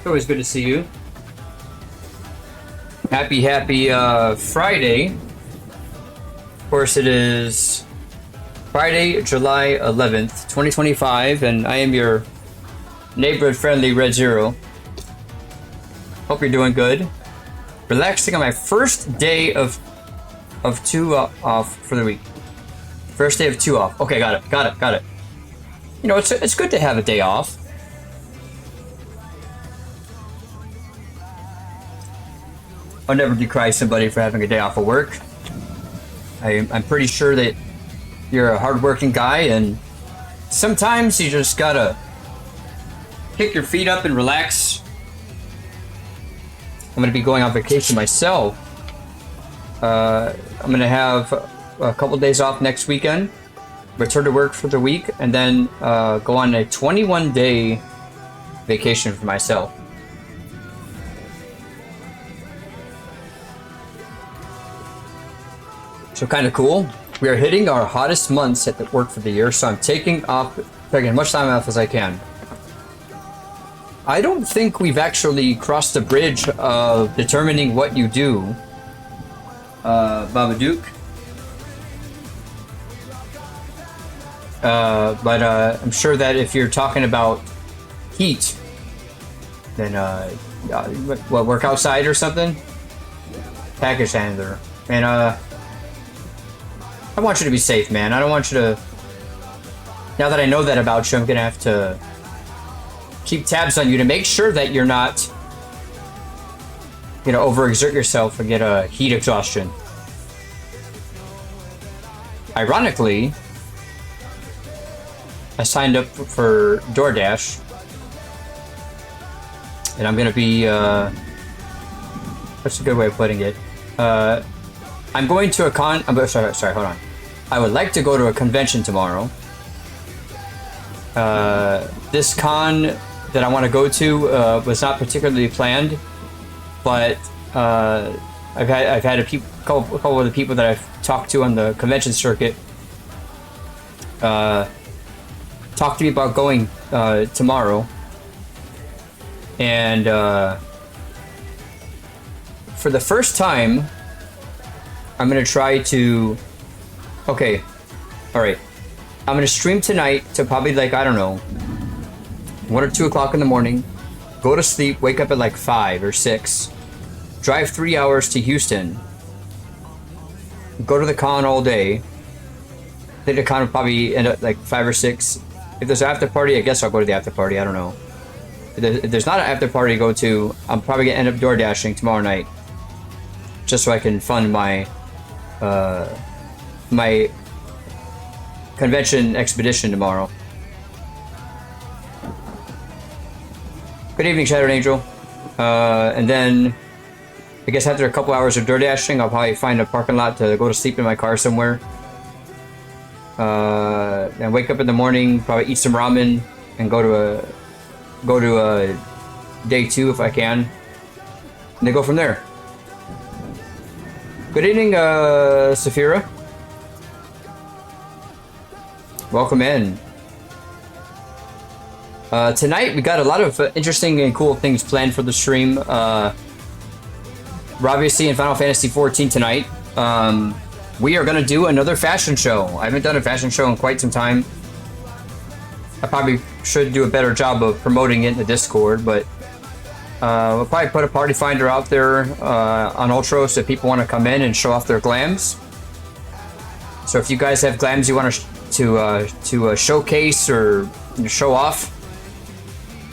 Always good to see you. Happy Friday. Of course, it is Friday, July 11th, 2025, and I am your neighborhood-friendly Red Zero. Hope you're doing good. Relaxing on my first day of two off for the week. First day of two off. Okay, got it. You know, it's good to have a day off. I'll never decry somebody for having a day off of work. I'm pretty sure that you're a hardworking guy, and sometimes you just gotta kick your feet up and relax. I'm gonna be going on vacation myself. I'm gonna have a couple days off next weekend, return to work for the week, and then go on a 21-day vacation for myself. So kind of cool. We are hitting our hottest months at the work for the year, so I'm taking as much time off as I can. I don't think we've actually crossed the bridge of determining what you do, Babadook. But I'm sure that if you're talking about heat, then what, work outside or something? Package handler. And I want you to be safe, man. I don't want you to... Now that I know that about you, I'm gonna have to keep tabs on you to make sure that you're not, you know, overexert yourself and get a heat exhaustion. Ironically, I signed up for DoorDash, and I'm gonna be, what's a good way of putting it? I'm going to a sorry, hold on. I would like to go to a convention tomorrow. This con that I want to go to was not particularly planned, but I've had a couple of the people that I've talked to on the convention circuit talk to me about going tomorrow, and for the first time, I'm gonna try to... Okay, alright. I'm gonna stream tonight to probably like, I don't know, 1 or 2 o'clock in the morning, go to sleep, wake up at like 5 or 6, drive 3 hours to Houston, go to the con all day. I think the con will probably end up like 5 or 6. If there's an after party, I guess I'll go to the after party, I don't know. If there's not an after party to go to, I'm probably gonna end up door dashing tomorrow night, just so I can fund my my convention expedition tomorrow. Good evening, Shattered Angel. And then I guess after a couple hours of door dashing, I'll probably find a parking lot to go to sleep in my car somewhere. And wake up in the morning, probably eat some ramen, and go to a day 2 if I can, and then go from there. Good evening, Saphira. Welcome in. Tonight we got a lot of interesting and cool things planned for the stream. We're obviously in Final Fantasy XIV tonight. We are going to do another fashion show. I haven't done a fashion show in quite some time. I probably should do a better job of promoting it in the Discord, but we'll probably put a party finder out there on Ultra so people want to come in and show off their glams. So if you guys have glams you want to showcase or show off,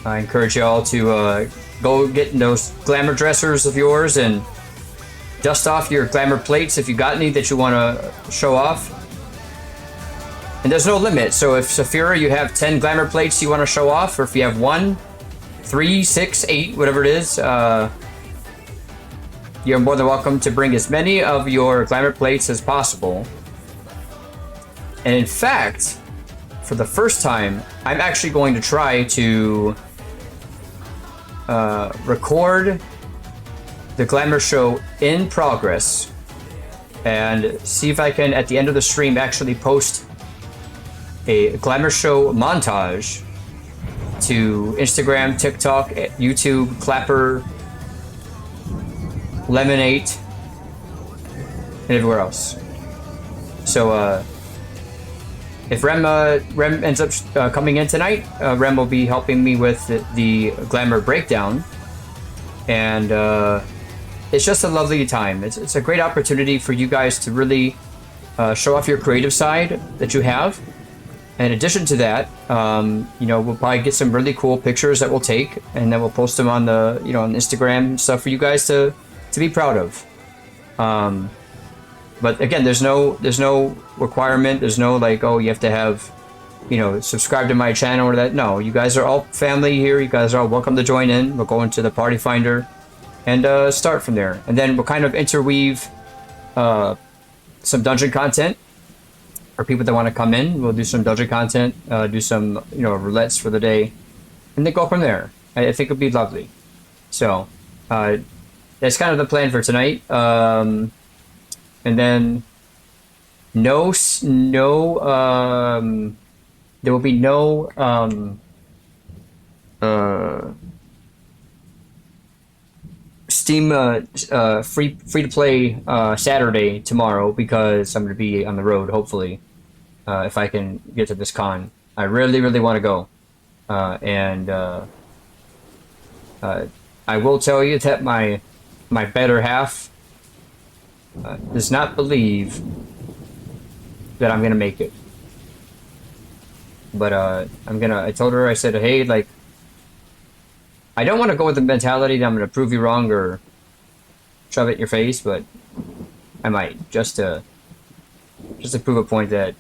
I encourage y'all to go get in those glamour dressers of yours and dust off your glamour plates if you got any that you want to show off. And there's no limit, so if Saphira, you have 10 glamour plates you want to show off, or if you have 1, 3, 6, 8, whatever it is, you're more than welcome to bring as many of your glamour plates as possible. And in fact, for the first time, I'm actually going to try to record the glamour show in progress and see if I can, at the end of the stream, actually post a glamour show montage to Instagram, TikTok, YouTube, Clapper, Lemonade, and everywhere else. So if Rem ends up coming in tonight, Rem will be helping me with the Glamour Breakdown, and it's just a lovely time. It's a great opportunity for you guys to really show off your creative side that you have. In addition to that, you know, we'll probably get some really cool pictures that we'll take, and then we'll post them on the, you know, on Instagram and stuff for you guys to be proud of. But again, there's no requirement. There's no like, oh, you have to have, you know, subscribe to my channel or that. No, you guys are all family here. You guys are all welcome to join in. We'll go into the party finder and start from there, and then we'll kind of interweave some dungeon content for people that want to come in. We'll do some dungeon content, do some, you know, roulettes for the day, and then go from there. I think it'll be lovely. So that's kind of the plan for tonight. And then there will be no Steam free to play Saturday tomorrow, because I'm going to be on the road, hopefully, if I can get to this con. I really want to go, and I will tell you that my better half does not believe that I'm gonna make it. But I told her, I said, hey, like, I don't want to go with the mentality that I'm gonna prove you wrong or shove it in your face, but I might, just to prove a point that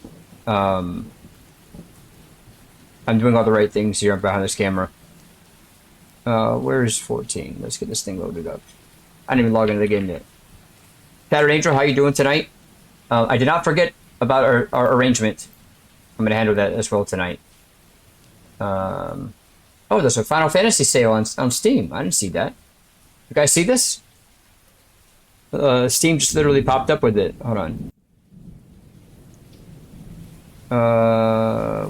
I'm doing all the right things here behind this camera. Where's 14? Let's get this thing loaded up. I didn't even log into the game yet. Tattered Angel, how you doing tonight? I did not forget about our arrangement. I'm going to handle that as well tonight. Oh, there's a Final Fantasy sale on Steam. I didn't see that. You guys see this? Steam just literally popped up with it. Hold on.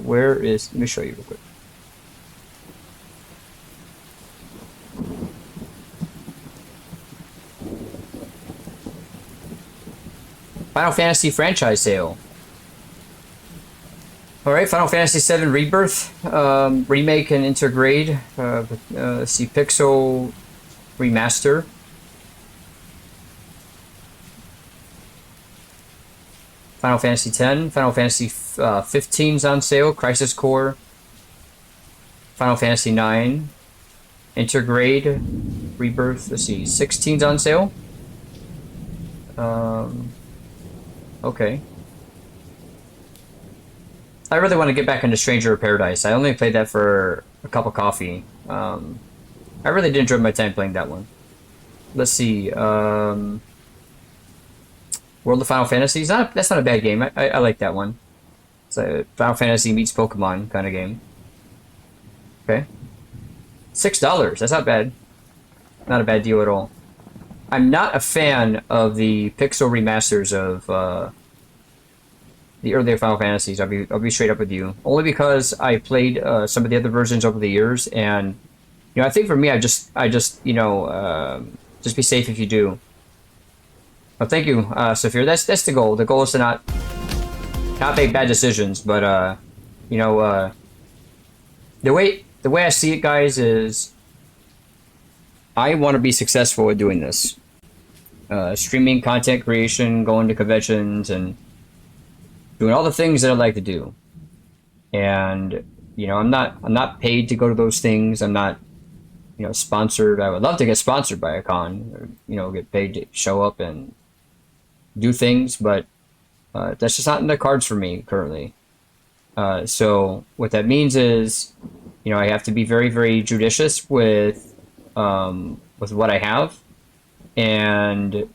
Where is... Let me show you real quick. Final Fantasy franchise sale. Alright, Final Fantasy VII Rebirth, remake and intergrade. Let's see, Pixel remaster. Final Fantasy X, Final Fantasy 15's on sale, Crisis Core. Final Fantasy IX, intergrade, Rebirth. Let's see, 16's on sale. Okay. I really want to get back into Stranger of Paradise. I only played that for a cup of coffee. I really did enjoy my time playing that one. Let's see. World of Final Fantasy. That's not a bad game. I like that one. It's a Final Fantasy meets Pokemon kind of game. Okay. $6. That's not bad. Not a bad deal at all. I'm not a fan of the pixel remasters of the earlier Final Fantasies. I'll be straight up with you. Only because I played some of the other versions over the years, and you know, I think for me, I just you know, just be safe if you do. Well, thank you, Saphir. That's the goal. The goal is to not make bad decisions, but you know, the way I see it, guys, is I want to be successful at doing this. Streaming, content creation, going to conventions, and doing all the things that I like to do. And you know, I'm not paid to go to those things. I'm not, you know, sponsored. I would love to get sponsored by a con, or, you know, get paid to show up and do things, but that's just not in the cards for me currently. So what that means is, you know, I have to be very, very judicious with what I have, and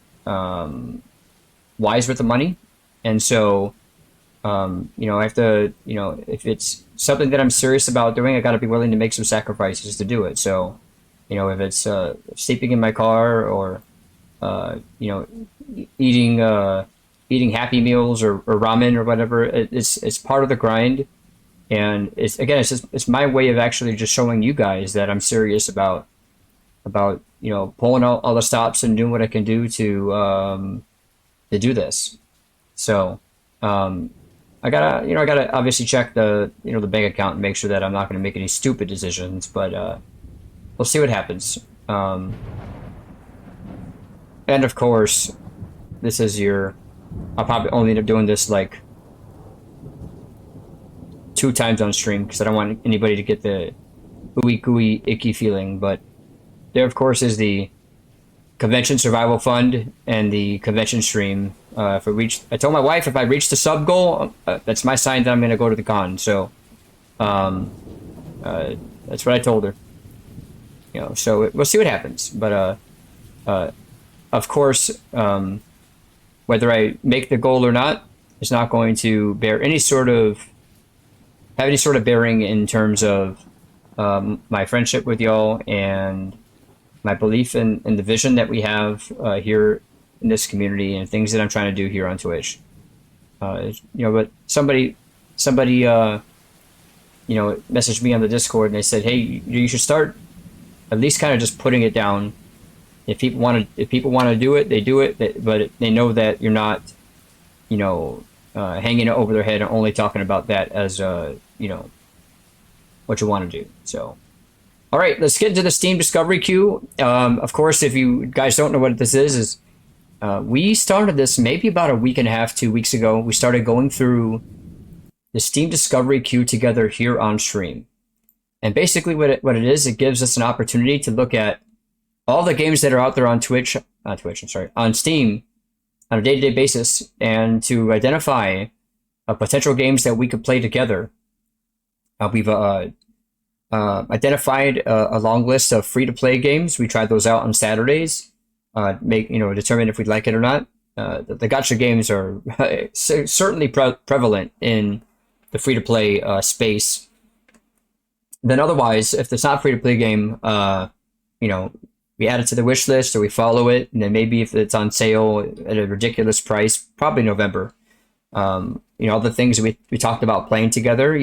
wise with the money. And so, you know, I have to, you know, if it's something that I'm serious about doing, I got to be willing to make some sacrifices to do it. So, you know, if it's sleeping in my car, or you know, eating Happy Meals or ramen or whatever, it's part of the grind. And it's my way of actually just showing you guys that I'm serious about pulling out all the stops and doing what I can do to do this. So I gotta obviously check the bank account and make sure that I'm not going to make any stupid decisions. But we'll see what happens. Um, and of course, this is your. I'll probably only end up doing this like 2 times on stream because I don't want anybody to get the ooey gooey icky feeling. But there, of course, is the convention survival fund and the convention stream. I told my wife if I reach the sub goal, that's my sign that I'm going to go to the con. So um, that's what I told her. So we'll see what happens. But of course, whether I make the goal or not, it's not going to have any sort of bearing in terms of my friendship with y'all and my belief in the vision that we have here in this community and things that I'm trying to do here on Twitch. But somebody messaged me on the Discord and they said, hey, you should start at least kind of just putting it down. If people want to do it, they do it. But they know that you're not, hanging it over their head and only talking about that as what you want to do. So, all right, let's get into the Steam Discovery Queue. Of course, if you guys don't know what this is we started this maybe about a week and a half, 2 weeks ago. We started going through the Steam Discovery Queue together here on stream. And basically what it is, it gives us an opportunity to look at all the games that are out there on on Steam on a day-to-day basis and to identify potential games that we could play together. We've identified a long list of free-to-play games. We tried those out on Saturdays. Determine if we'd like it or not. The gacha games are certainly prevalent in the free-to-play space. Then otherwise, if it's not free-to-play game, we add it to the wish list or we follow it, and then maybe if it's on sale at a ridiculous price, probably November. All the things we talked about playing together,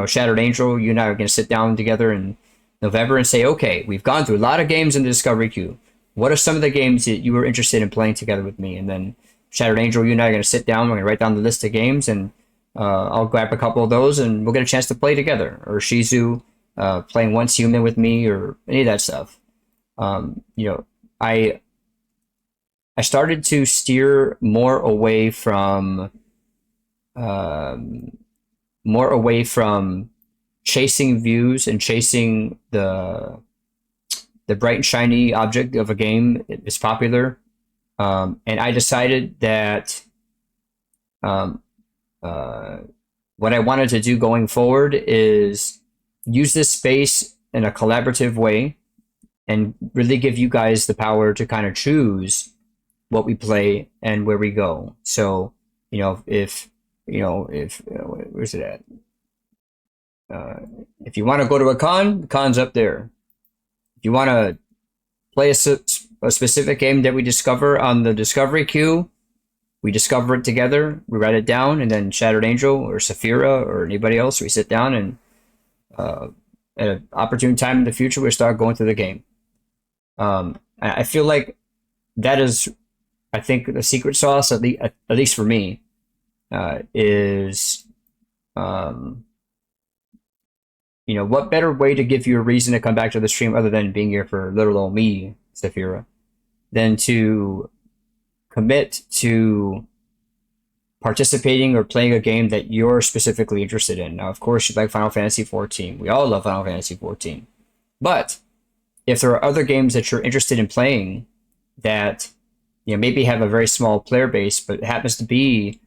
Shattered Angel, you and I are going to sit down together in November and say, okay, we've gone through a lot of games in the Discovery Queue. What are some of the games that you were interested in playing together with me? And then Shattered Angel, you and I are going to sit down, we're going to write down the list of games, and I'll grab a couple of those and we'll get a chance to play together. Or Shizu playing Once Human with me, or any of that stuff. I started to steer more away from chasing views and chasing the bright and shiny object of a game is popular. And I decided that what I wanted to do going forward is use this space in a collaborative way and really give you guys the power to kind of choose what we play and where we go. So, if where's it at? If you want to go to a con, the con's up there. If you want to play a specific game that we discover on the Discovery Queue, we discover it together, we write it down, and then Shattered Angel or Saphira or anybody else, we sit down and at an opportune time in the future, we start going through the game. I feel like that is, I think, the secret sauce, at least for me, is, what better way to give you a reason to come back to the stream other than being here for little old me, Saphira, than to commit to participating or playing a game that you're specifically interested in. Now, of course, you like Final Fantasy XIV. We all love Final Fantasy XIV. But if there are other games that you're interested in playing that maybe have a very small player base, but it happens to be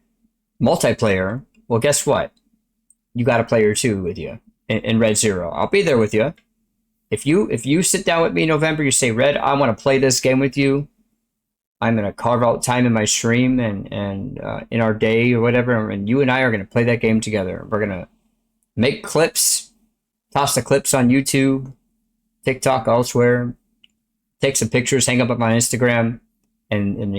multiplayer, well, guess what? You got a player too with you in Red Zero. I'll be there with you. If you sit down with me in November, you say, Red, I want to play this game with you. I'm going to carve out time in my stream and in our day or whatever, and you and I are going to play that game together. We're going to make clips, toss the clips on YouTube, TikTok, elsewhere, take some pictures, hang up on my Instagram, and